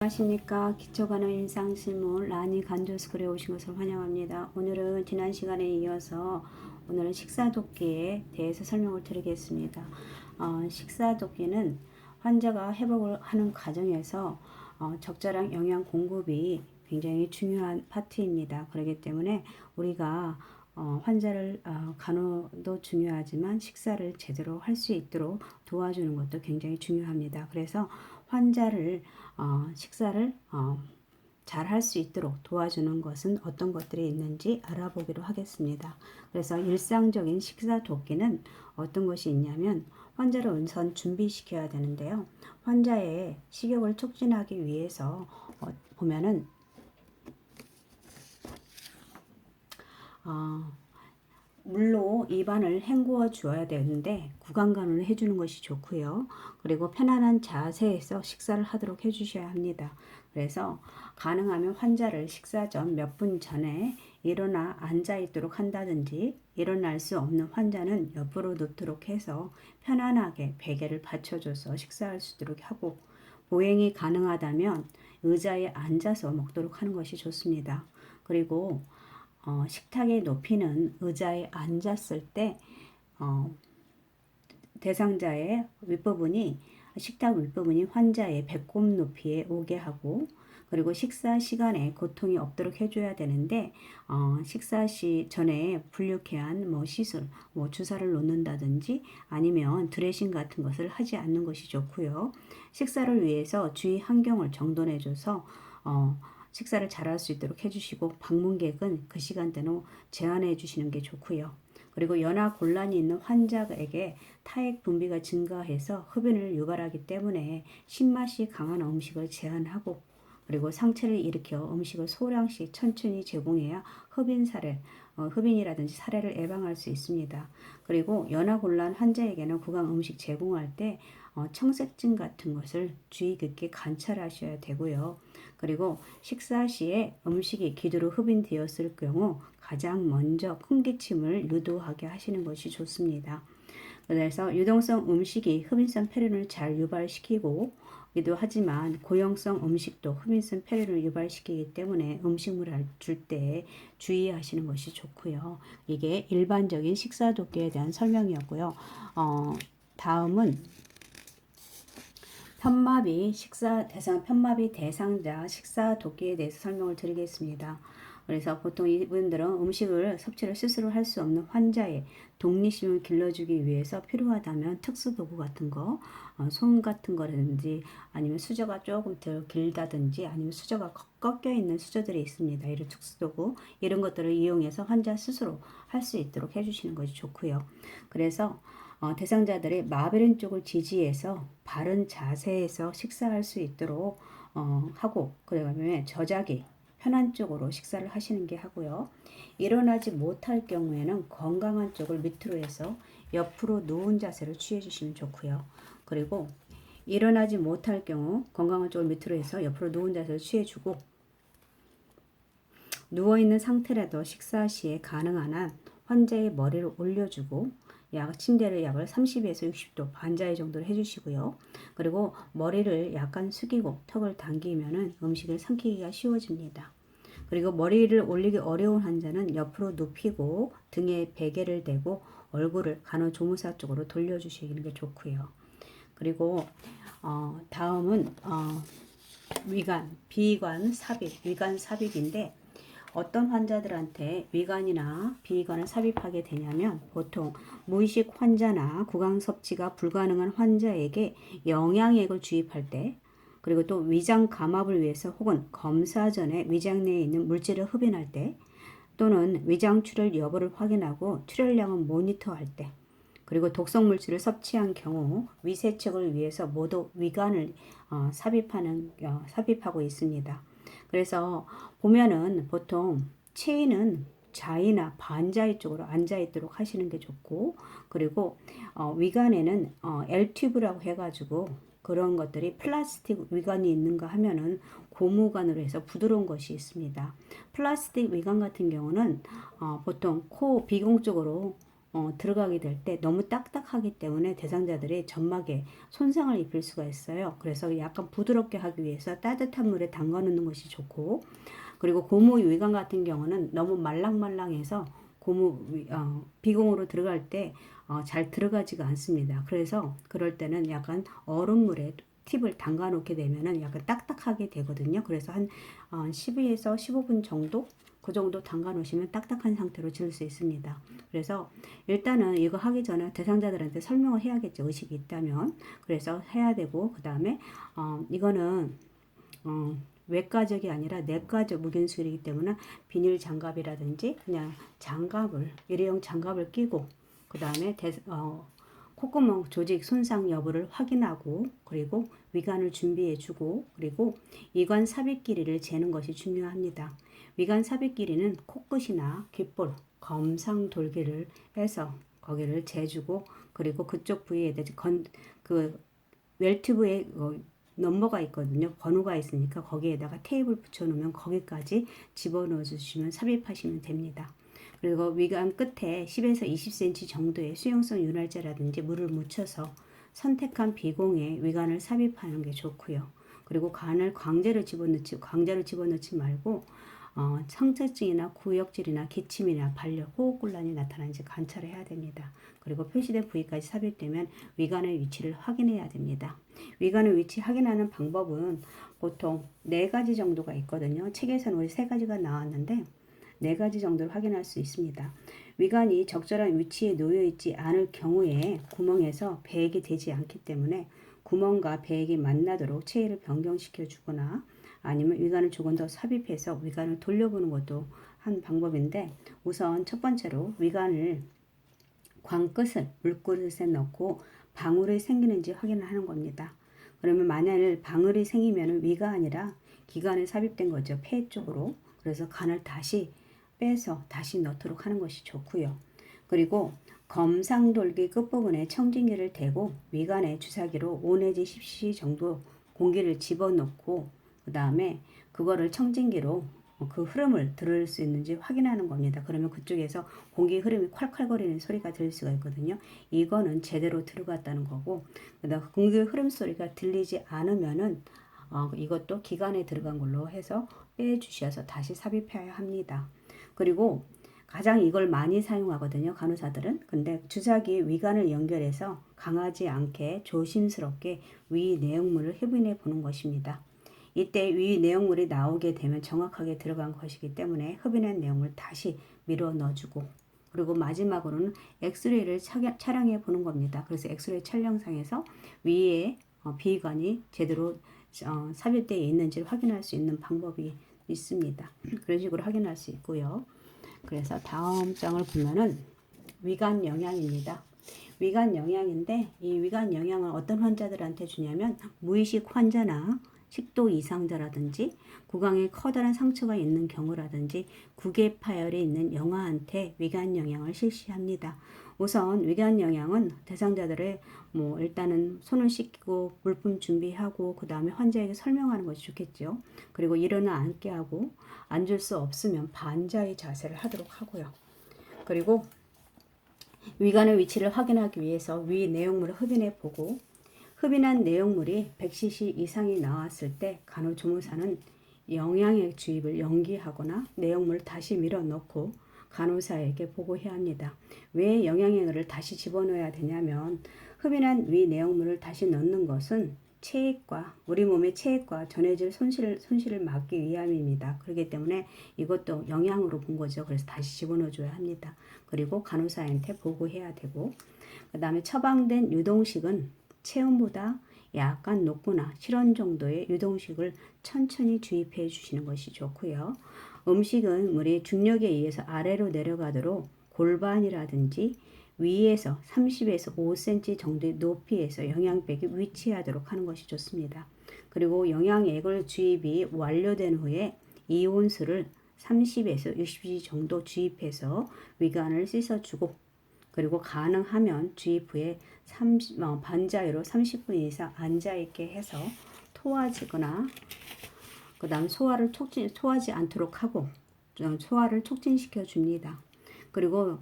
안녕하십니까. 기초간호 임상실무 라니 간조스쿨에 오신 것을 환영합니다. 오늘은 지난 시간에 이어서 오늘은 식사도끼에 대해서 설명을 드리겠습니다. 식사도끼는 환자가 회복을 하는 과정에서 적절한 영양 공급이 굉장히 중요한 파트입니다. 그렇기 때문에 우리가 환자를 간호도 중요하지만 식사를 제대로 할 수 있도록 도와주는 것도 굉장히 중요합니다. 그래서 환자를 식사를 잘 할 수 있도록 도와주는 것은 어떤 것들이 있는지 알아보기로 하겠습니다. 그래서 일상적인 식사 도끼는 어떤 것이 있냐면 환자를 우선 준비시켜야 되는데요. 환자의 식욕을 촉진하기 위해서 보면은 물로 입안을 헹구어 주어야 되는데 구강간호를 해주는 것이 좋고요. 그리고 편안한 자세에서 식사를 하도록 해주셔야 합니다. 그래서 가능하면 환자를 식사 전 몇 분 전에 일어나 앉아 있도록 한다든지, 일어날 수 없는 환자는 옆으로 눕도록 해서 편안하게 베개를 받쳐줘서 식사할 수 있도록 하고, 보행이 가능하다면 의자에 앉아서 먹도록 하는 것이 좋습니다. 그리고 식탁의 높이는 의자에 앉았을 때 대상자의 윗부분이, 식탁 윗부분이 환자의 배꼽 높이에 오게 하고, 그리고 식사 시간에 고통이 없도록 해줘야 되는데 식사 전에 불쾌한 시술, 주사를 놓는다든지 아니면 드레싱 같은 것을 하지 않는 것이 좋고요. 식사를 위해서 주위 환경을 정돈해줘서 식사를 잘할 수 있도록 해주시고, 방문객은 그 시간대로 제한해 주시는 게 좋고요. 그리고 연화 곤란이 있는 환자에게 타액 분비가 증가해서 흡연을 유발하기 때문에 신맛이 강한 음식을 제한하고, 그리고 상체를 일으켜 음식을 소량씩 천천히 제공해야 흡인이라든지 살해를 예방할 수 있습니다. 그리고 연화 곤란 환자에게는 구강 음식 제공할 때 청색증 같은 것을 주의 깊게 관찰하셔야 되고요. 그리고 식사 시에 음식이 기도로 흡인되었을 경우 가장 먼저空기침을 유도하게 하시는 것이 좋습니다. 그래서 유동성 음식이 흡인성 폐륜을 잘 유발시키고 기도 하지만 고용성 음식도 흡인성 폐륜을 유발시키기 때문에 음식물을 줄 때 주의하시는 것이 좋고요. 이게 일반적인 식사 도끼에 대한 설명이었고요. 다음은 편마비 대상자 식사 도끼에 대해서 설명을 드리겠습니다. 그래서 보통 이분들은 음식을 섭취를 스스로 할 수 없는 환자의 독립심을 길러주기 위해서 필요하다면 특수 도구 같은 거, 손 같은 거라든지 아니면 수저가 조금 더 길다든지 아니면 수저가 꺾여 있는 수저들이 있습니다. 이런 특수 도구, 이런 것들을 이용해서 환자 스스로 할 수 있도록 해주시는 것이 좋고요. 그래서 대상자들의 마비른 쪽을 지지해서 바른 자세에서 식사할 수 있도록 하고, 그다음에 저작이 편한 쪽으로 식사를 하시는 게 하고요. 일어나지 못할 경우에는 건강한 쪽을 밑으로 해서 옆으로 누운 자세를 취해 주시면 좋고요. 그리고 일어나지 못할 경우 건강한 쪽을 밑으로 해서 옆으로 누운 자세를 취해 주고, 누워있는 상태라도 식사 시에 가능한 한 환자의 머리를 올려주고 침대를 약을 30에서 60도 반자의 정도로 해주시고요. 그리고 머리를 약간 숙이고 턱을 당기면은 음식을 삼키기가 쉬워집니다. 그리고 머리를 올리기 어려운 환자는 옆으로 눕히고 등에 베개를 대고 얼굴을 간호조무사 쪽으로 돌려주시는 게 좋고요. 그리고 다음은 비관 삽입인데, 어떤 환자들한테 위관이나 비관을 삽입하게 되냐면 보통 무의식 환자나 구강 섭취가 불가능한 환자에게 영양액을 주입할 때, 그리고 또 위장 감압을 위해서 혹은 검사 전에 위장 내에 있는 물질을 흡인할 때, 또는 위장 출혈 여부를 확인하고 출혈량을 모니터할 때, 그리고 독성 물질을 섭취한 경우 위세척을 위해서 모두 위관을 삽입하고 있습니다. 그래서 보면은 보통 체인은 자이나 반자이 쪽으로 앉아 있도록 하시는 게 좋고, 그리고 위관에는 L튜브라고 해가지고 그런 것들이 플라스틱 위관이 있는가 하면은 고무관으로 해서 부드러운 것이 있습니다. 플라스틱 위관 같은 경우는 보통 코 비공 쪽으로 들어가게 될 때 너무 딱딱하기 때문에 대상자들이 점막에 손상을 입힐 수가 있어요. 그래서 약간 부드럽게 하기 위해서 따뜻한 물에 담가 놓는 것이 좋고, 그리고 고무 위관 같은 경우는 너무 말랑말랑해서 비공으로 들어갈 때 잘 들어가지가 않습니다. 그래서 그럴 때는 약간 얼음물에 팁을 담가 놓게 되면은 약간 딱딱하게 되거든요. 그래서 한 12에서 15분 정도 그 정도 담가 놓으시면 딱딱한 상태로 지을 수 있습니다. 그래서 일단은 이거 하기 전에 대상자들한테 설명을 해야겠죠. 의식이 있다면. 그래서 해야 되고, 그 다음에 이거는 외과적이 아니라 내과적 무균수이기 때문에 비닐 장갑이라든지 그냥 일회용 장갑을 끼고, 그 다음에 콧구멍 조직 손상 여부를 확인하고, 그리고 위관을 준비해 주고, 그리고 이관 삽입 길이를 재는 것이 중요합니다. 위관 삽입 길이는 코끝이나 귓볼, 검상돌기를 해서 거기를 재주고, 그리고 그쪽 부위에 대해서 그 웰튜브에 넘버가 있거든요. 번호가 있으니까 거기에다가 테이프를 붙여 놓으면 거기까지 집어넣어 주시면 삽입하시면 됩니다. 그리고 위관 끝에 10에서 20cm 정도의 수용성 윤활제라든지 물을 묻혀서 선택한 비공에 위관을 삽입하는 게 좋고요. 그리고 간을 강제로 집어넣지 말고 청체증이나 구역질이나 기침이나 발열, 호흡곤란이 나타나는지 관찰을 해야 됩니다. 그리고 표시된 부위까지 삽입되면 위관의 위치를 확인해야 됩니다. 위관의 위치 확인하는 방법은 보통 4가지 정도가 있거든요. 책에서는 우리 3가지가 나왔는데 4가지 정도를 확인할 수 있습니다. 위관이 적절한 위치에 놓여 있지 않을 경우에 구멍에서 배액이 되지 않기 때문에 구멍과 배액이 만나도록 체위를 변경시켜 주거나, 아니면 위관을 조금 더 삽입해서 위관을 돌려보는 것도 한 방법인데, 우선 첫 번째로 위관을 광끝을 물그릇에 넣고 방울이 생기는지 확인을 하는 겁니다. 그러면 만약 방울이 생기면 위가 아니라 기관에 삽입된 거죠. 폐 쪽으로. 그래서 간을 다시 빼서 다시 넣도록 하는 것이 좋고요. 그리고 검상돌기 끝부분에 청진기를 대고 위관에 주사기로 5 내지 10cc 정도 공기를 집어넣고, 그 다음에 그거를 청진기로 그 흐름을 들을 수 있는지 확인하는 겁니다. 그러면 그쪽에서 공기 흐름이 콸콸거리는 소리가 들릴 수가 있거든요. 이거는 제대로 들어갔다는 거고, 그다음 공기 흐름 소리가 들리지 않으면은 이것도 기관에 들어간 걸로 해서 빼주셔서 다시 삽입해야 합니다. 그리고 가장 이걸 많이 사용하거든요, 간호사들은. 근데 주사기 위관을 연결해서 강하지 않게 조심스럽게 위 내용물을 흡인해 보는 것입니다. 이때 위 내용물이 나오게 되면 정확하게 들어간 것이기 때문에 흡인한 내용물 다시 밀어 넣어주고, 그리고 마지막으로는 엑스레이를 촬영해 보는 겁니다. 그래서 엑스레이 촬영상에서 위에 비위관이 제대로 삽입되어 있는지를 확인할 수 있는 방법이 있습니다. 그런 식으로 확인할 수 있고요. 그래서 다음 장을 보면은 위관 영양입니다. 위관 영양인데, 이 위관 영양은 어떤 환자들한테 주냐면 무의식 환자나 식도 이상자라든지 구강에 커다란 상처가 있는 경우라든지 구개 파열이 있는 영아한테 위관 영양을 실시합니다. 우선 위관 영양은 대상자들의 일단은 손을 씻기고 물품 준비하고, 그 다음에 환자에게 설명하는 것이 좋겠죠. 그리고 일어나 앉게 하고, 앉을 수 없으면 반자의 자세를 하도록 하고요. 그리고 위관의 위치를 확인하기 위해서 위 내용물을 흡인해 보고, 흡인한 내용물이 100cc 이상이 나왔을 때 간호조무사는 영양액 주입을 연기하거나 내용물을 다시 밀어넣고 간호사에게 보고해야 합니다. 왜 영양액을 다시 집어넣어야 되냐면, 흡인한 위 내용물을 다시 넣는 것은 우리 몸의 체액과 전해질 손실을 막기 위함입니다. 그렇기 때문에 이것도 영양으로 본 거죠. 그래서 다시 집어넣어줘야 합니다. 그리고 간호사한테 보고해야 되고, 그 다음에 처방된 유동식은 체온보다 약간 높거나 실온 정도의 유동식을 천천히 주입해 주시는 것이 좋고요. 음식은 우리 중력에 의해서 아래로 내려가도록 골반이라든지 위에서 30에서 5cm 정도의 높이에서 영양백이 위치하도록 하는 것이 좋습니다. 그리고 영양액을 주입이 완료된 후에 이온수를 30에서 60cc 정도 주입해서 위관을 씻어주고, 그리고 가능하면 주입 후에 반자유로 30분 이상 앉아있게 해서 토하지거나, 그 다음 소화를 토하지 않도록 하고 소화를 촉진시켜 줍니다. 그리고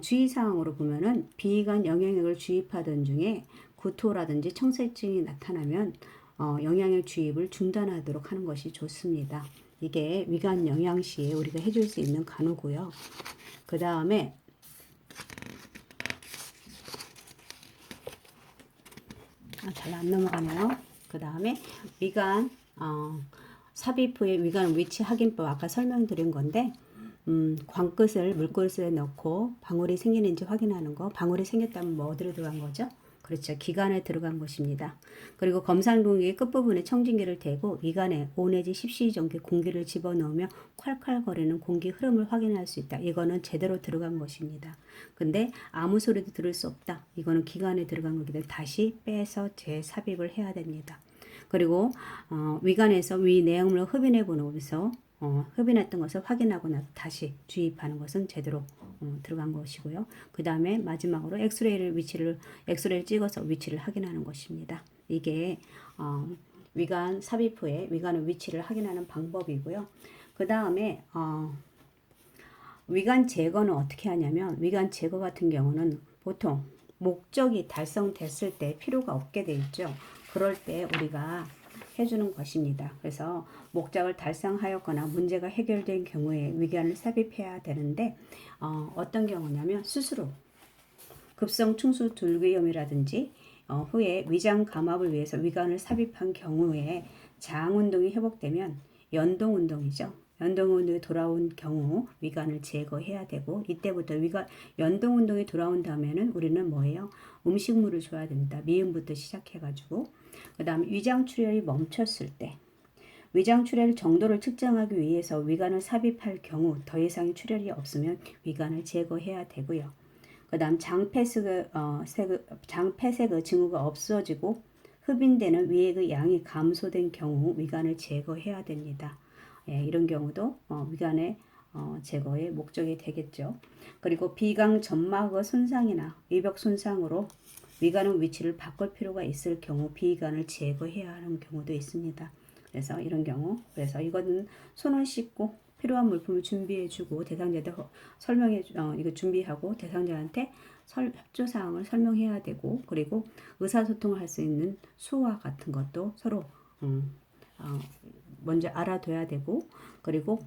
주의사항으로 보면은 비관 영양액을 주입하던 중에 구토라든지 청색증이 나타나면 영양액 주입을 중단하도록 하는 것이 좋습니다. 이게 위관 영양 시에 우리가 해줄 수 있는 간호고요. 그 다음에 잘 안 넘어가네요. 그 다음에 위관 삽입 후에 위관 위치 확인법 아까 설명드린 건데 광끝을 물그릇에 넣고 방울이 생기는지 확인하는 거. 방울이 생겼다면 뭐 어디로 들어간 거죠? 그렇죠. 기관에 들어간 것입니다. 그리고 검사용기 끝부분에 청진기를 대고 위관에 5 내지 10cc 정도의 공기를 집어넣으며 콸콸거리는 공기 흐름을 확인할 수 있다. 이거는 제대로 들어간 것입니다. 근데 아무 소리도 들을 수 없다. 이거는 기관에 들어간 거기 때문에 다시 빼서 재삽입을 해야 됩니다. 그리고 위관에서 위 내용물을 흡인해 보면서 흡인했던 것을 확인하고 나서 다시 주입하는 것은 제대로 들어간 것이고요. 그 다음에 마지막으로 엑스레이를 찍어서 위치를 확인하는 것입니다. 이게 위관 삽입 후에 위관의 위치를 확인하는 방법이고요. 그 다음에 위관 제거는 어떻게 하냐면 위관 제거 같은 경우는 보통 목적이 달성됐을 때 필요가 없게 돼 있죠. 그럴 때 우리가 해주는 것입니다. 그래서 목적을 달성하였거나 문제가 해결된 경우에 위관을 삽입해야 되는데 어떤 경우냐면 스스로 급성 충수 둘기염이라든지 후에 위장 감압을 위해서 위관을 삽입한 경우에 장 운동이 회복되면 연동 운동이죠. 연동 운동이 돌아온 경우 위관을 제거해야 되고 이때부터 연동 운동이 돌아온 다음에는 우리는 뭐예요? 음식물을 줘야 됩니다. 미음부터 시작해가지고 그 다음에 위장 출혈이 멈췄을 때 위장 출혈 정도를 측정하기 위해서 위관을 삽입할 경우 더 이상의 출혈이 없으면 위관을 제거해야 되고요. 그 다음 장폐색의 징후가 없어지고 흡인되는 위액의 양이 감소된 경우 위관을 제거해야 됩니다. 이런 경우도 위관의 제거의 목적이 되겠죠. 그리고 비강 점막의 손상이나 위벽 손상으로 위관의 위치를 바꿀 필요가 있을 경우 비관을 제거해야 하는 경우도 있습니다. 그래서 이런 경우, 그래서 이거는 손을 씻고 필요한 물품을 준비해주고 대상자한테 이거 준비하고 대상자한테 협조사항을 설명해야 되고 그리고 의사소통을 할 수 있는 수화 같은 것도 서로 먼저 알아둬야 되고 그리고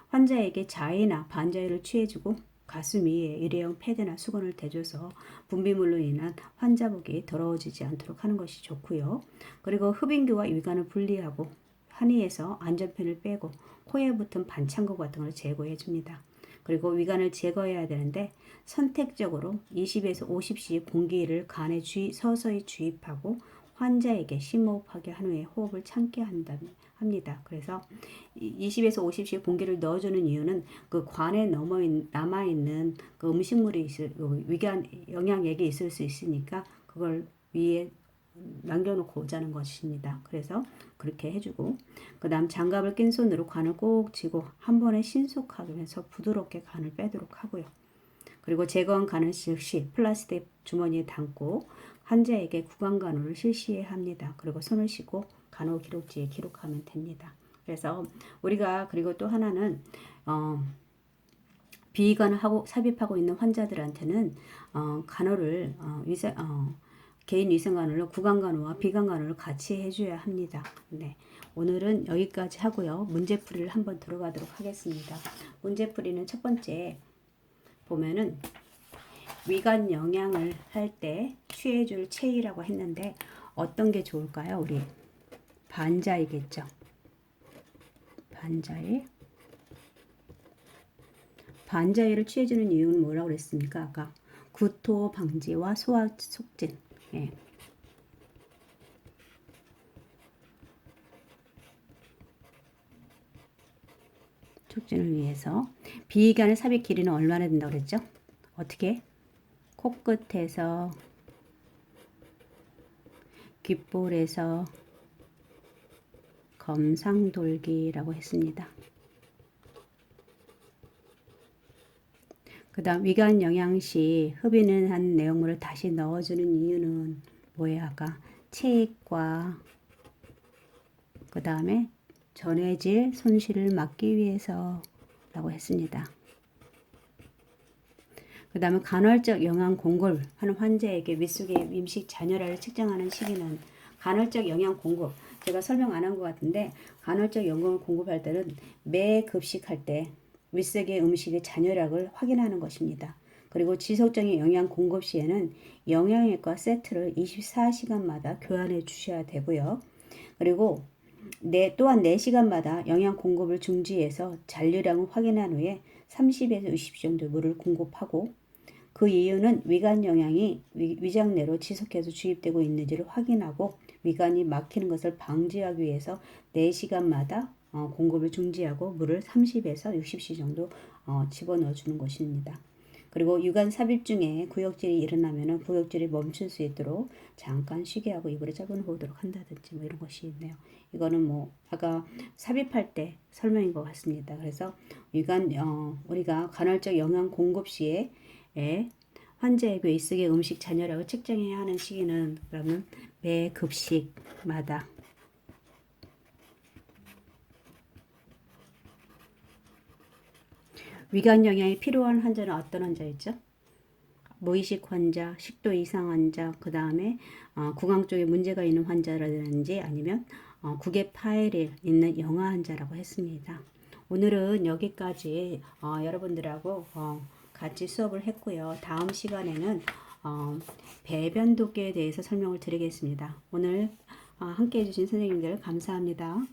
환자에게 자위나 반자위를 취해주고 가슴 위에 일회용 패드나 수건을 대줘서 분비물로 인한 환자복이 더러워지지 않도록 하는 것이 좋고요. 그리고 흡인기와 위관을 분리하고 한의에서 안전펜을 빼고 코에 붙은 반창고 같은 걸 제거해 줍니다. 그리고 위관을 제거해야 되는데 선택적으로 20에서 50cc 공기를 간에 서서히 주입하고 환자에게 심호흡하게 한 후에 호흡을 참게 합니다. 그래서 20에서 50cc 공기를 넣어주는 이유는 그 관에 남아있는 그 음식물이 위관 영양액이 있을 수 있으니까 그걸 위에 남겨놓고 오자는 것입니다. 그래서 그렇게 해주고 그 다음 장갑을 낀 손으로 관을 꼭 쥐고 한 번에 신속하게 해서 부드럽게 간을 빼도록 하고요. 그리고 제거한 간은 즉시 플라스틱 주머니에 담고 환자에게 구강 간호를 실시해야 합니다. 그리고 손을 씻고 간호 기록지에 기록하면 됩니다. 그래서 우리가 그리고 또 하나는 비관을 하고 삽입하고 있는 환자들한테는 간호를 개인 위생간호를 구강간호와 비강간호를 같이 해줘야 합니다. 네, 오늘은 여기까지 하고요. 문제풀이를 한번 들어가도록 하겠습니다. 문제풀이는 첫 번째 보면은 위관 영양을 할 때 취해줄 체이라고 했는데 어떤 게 좋을까요? 우리 반자이겠죠. 반자이를 취해주는 이유는 뭐라고 그랬습니까? 아까 구토 방지와 소화 촉진. 예. 촉진을 위해서 비관의 삽입 길이는 얼마나 된다고 그랬죠? 어떻게? 코끝에서 귓볼에서 검상돌기라고 했습니다. 그 다음 위관 영양 시 흡인을 한 내용물을 다시 넣어주는 이유는 뭐예요? 아까 체액과 그 다음에 전해질 손실을 막기 위해서 라고 했습니다. 그 다음에 간헐적 영양 공급을 하는 환자에게 윗속의 임식 잔여량을 측정하는 시기는 간헐적 영양 공급, 제가 설명 안 한 것 같은데 간헐적 영양을 공급할 때는 매 급식할 때 윗속의 음식의 잔여량을 확인하는 것입니다. 그리고 지속적인 영양 공급 시에는 영양액과 세트를 24시간마다 교환해 주셔야 되고요. 그리고 또한 4시간마다 영양 공급을 중지해서 잔류량을 확인한 후에 30에서 60 정도 물을 공급하고, 그 이유는 위관 영양이 위장 내로 지속해서 주입되고 있는지를 확인하고 위관이 막히는 것을 방지하기 위해서 4시간마다 공급을 중지하고 물을 30에서 60cc 정도 집어넣어 주는 것입니다. 그리고 유관 삽입 중에 구역질이 일어나면 구역질이 멈출 수 있도록 잠깐 쉬게 하고 이불에 짜고 보도록 한다든지 뭐 이런 것이 있네요. 이거는 뭐 아까 삽입할 때 설명인 것 같습니다. 그래서 유관 우리가 간헐적 영양 공급 시에 환자의 윗속의 음식 잔여량을 측정해야 하는 시기는 그러면 매 급식마다 위관 영양이 필요한 환자는 어떤 환자였죠? 무의식 환자, 식도 이상 환자, 그 다음에 구강 쪽에 문제가 있는 환자라든지 아니면 국외 파열이 있는 영아 환자라고 했습니다. 오늘은 여기까지 여러분들하고 같이 수업을 했고요. 다음 시간에는 배변 독계에 대해서 설명을 드리겠습니다. 오늘 함께 해주신 선생님들 감사합니다.